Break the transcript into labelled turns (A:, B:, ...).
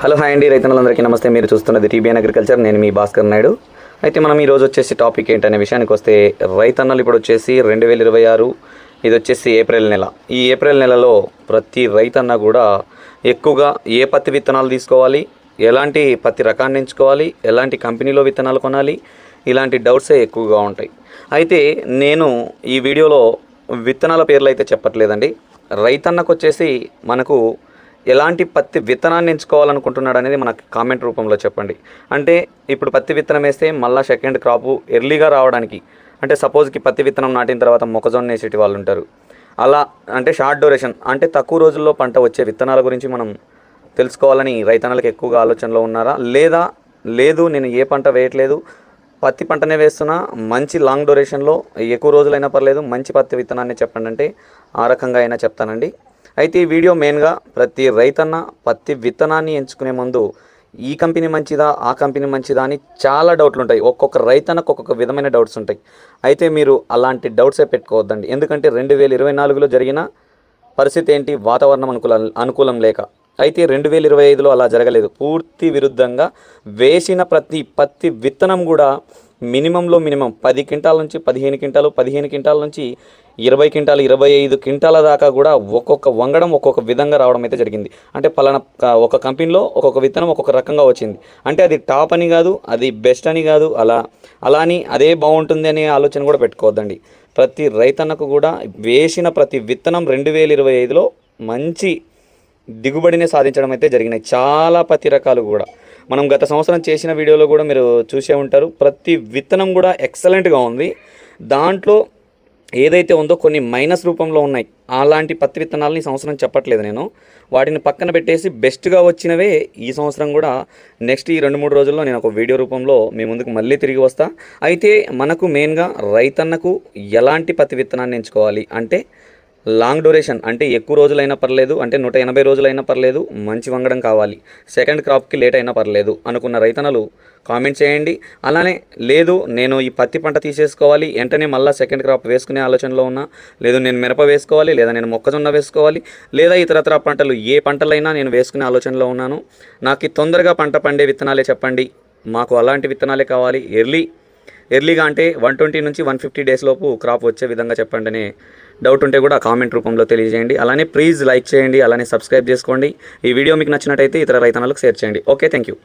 A: Hello hi అండి, రైతులందరికీ నమస్తే. మీరు చూస్తున్నది టీబీఎన్ అగ్రికల్చర్. నేను మీ భాస్కర్ నాయుడు. అయితే మనం ఈరోజు వచ్చేసి టాపిక్ ఏంటనే విషయానికి వస్తే, రైతన్నలు ఇప్పుడు వచ్చేసి 2026 ఇది వచ్చేసి ఏప్రిల్ నెల. ఈ ఏప్రిల్ నెలలో ప్రతి రైతన్న కూడా ఎక్కువగా ఏ పత్తి విత్తనాలు తీసుకోవాలి, ఎలాంటి పత్తి రకాన్ని ఎంచుకోవాలి, ఎలాంటి కంపెనీలో విత్తనాలు కొనాలి, ఇలాంటి డౌట్సే ఎక్కువగా ఉంటాయి. అయితే నేను ఈ వీడియోలో విత్తనాల పేర్లు అయితే చెప్పట్లేదండి. రైతన్నకు వచ్చేసి మనకు ఎలాంటి పత్తి విత్తనాన్ని ఎంచుకోవాలనుకుంటున్నాడు అనేది మనకు కామెంట్ రూపంలో చెప్పండి. అంటే ఇప్పుడు పత్తి విత్తనం వేస్తే మళ్ళీ సెకండ్ క్రాపు ఎర్లీగా రావడానికి, అంటే సపోజ్కి పత్తి విత్తనం నాటిన తర్వాత మొక్కజొన్న వేసేటి వాళ్ళు ఉంటారు. అలా అంటే షార్ట్ డ్యూరేషన్, అంటే తక్కువ రోజుల్లో పంట వచ్చే విత్తనాల గురించి మనం తెలుసుకోవాలని రైతన్నలకు ఎక్కువగా ఆలోచనలో ఉన్నారా? లేదు నేను ఏ పంట వేయట్లేదు, పత్తి పంటనే వేస్తున్నా, మంచి లాంగ్ డ్యూరేషన్లో ఎక్కువ రోజులైనా పర్లేదు, మంచి పత్తి విత్తనాన్ని చెప్పండి అంటే ఆ రకంగా అయినా చెప్తానండి. అయితే ఈ వీడియో మెయిన్గా ప్రతి రైతన్న పత్తి విత్తనాన్ని ఎంచుకునే ముందు ఈ కంపెనీ మంచిదా, ఆ కంపెనీ మంచిదా అని చాలా డౌట్లు ఉంటాయి. ఒక్కొక్క రైతన్నకు ఒక్కొక్క విధమైన డౌట్స్ ఉంటాయి. అయితే మీరు అలాంటి డౌట్సే పెట్టుకోవద్దండి. ఎందుకంటే 2024లో జరిగిన పరిస్థితి ఏంటి, వాతావరణం అనుకూలం లేక. అయితే 2025లో అలా జరగలేదు. పూర్తి విరుద్ధంగా వేసిన ప్రతి పత్తి విత్తనం కూడా మినిమంలో మినిమం 10 క్వింటాల నుంచి 15 క్వింటాలు, 15 క్వింటాల నుంచి 20 క్వింటాలు, 25 క్వింటాల దాకా కూడా ఒక్కొక్క వంగడం ఒక్కొక్క విధంగా రావడం అయితే జరిగింది. అంటే పలానా ఒక కంపెనీలో ఒక్కొక్క విత్తనం ఒక్కొక్క రకంగా వచ్చింది. అంటే అది టాప్ అని కాదు, అది బెస్ట్ అని కాదు, అలా అని అదే బాగుంటుంది అనే ఆలోచన కూడా పెట్టుకోవద్దండి. ప్రతి రైతన్నకు కూడా వేసిన ప్రతి విత్తనం 2025లో మంచి దిగుబడిని సాధించడం అయితే జరిగినాయి. చాలా పత్తి రకాలు కూడా మనం గత సంవత్సరం చేసిన వీడియోలో కూడా మీరు చూసే ఉంటారు. ప్రతి విత్తనం కూడా ఎక్సలెంట్గా ఉంది. దాంట్లో ఏదైతే ఉందో కొన్ని మైనస్ రూపంలో ఉన్నాయి. అలాంటి పత్తి విత్తనాలని ఈ సంవత్సరం చెప్పట్లేదు నేను. వాటిని పక్కన పెట్టేసి బెస్ట్గా వచ్చినవే ఈ సంవత్సరం కూడా నెక్స్ట్ ఈ 2-3 రోజుల్లో నేను ఒక వీడియో రూపంలో మీ ముందుకు మళ్ళీ తిరిగి వస్తా. అయితే మనకు మెయిన్గా రైతన్నకు ఎలాంటి పత్తి విత్తనాన్ని ఎంచుకోవాలి అంటే లాంగ్ డ్యూరేషన్, అంటే ఎక్కువ రోజులైనా పర్లేదు, అంటే 180 రోజులైనా పర్లేదు, మంచి వంగడం కావాలి, సెకండ్ క్రాప్కి లేట్ అయినా పర్లేదు అనుకున్న రైతన్నలు కామెంట్ చేయండి. అలానే లేదు నేను ఈ పత్తి పంట తీసేసుకోవాలి, వెంటనే మళ్ళీ సెకండ్ క్రాప్ వేసుకునే ఆలోచనలో ఉన్నా, లేదు నేను మిరప వేసుకోవాలి, లేదా నేను మొక్కజొన్న వేసుకోవాలి, లేదా ఇతరత్ర పంటలు ఏ పంటలైనా నేను వేసుకునే ఆలోచనలో ఉన్నాను, నాకు తొందరగా పంట పండే విత్తనాలే చెప్పండి, మాకు అలాంటి విత్తనాలే కావాలి, ఎర్లీగా అంటే 120 నుంచి 150 డేస్ లోపు క్రాప్ వచ్చే విధంగా చెప్పండి అనే డౌట్ ఉంటే కూడా కామెంట్ రూపంలో తెలియజేయండి. అలానే ప్లీజ్ లైక్ చేయండి, అలానే సబ్స్క్రైబ్ చేసుకోండి. ఈ వీడియో మీకు నచ్చినట్టయితే ఇతర రైతన్నలకు షేర్ చేయండి. Okay, thank you.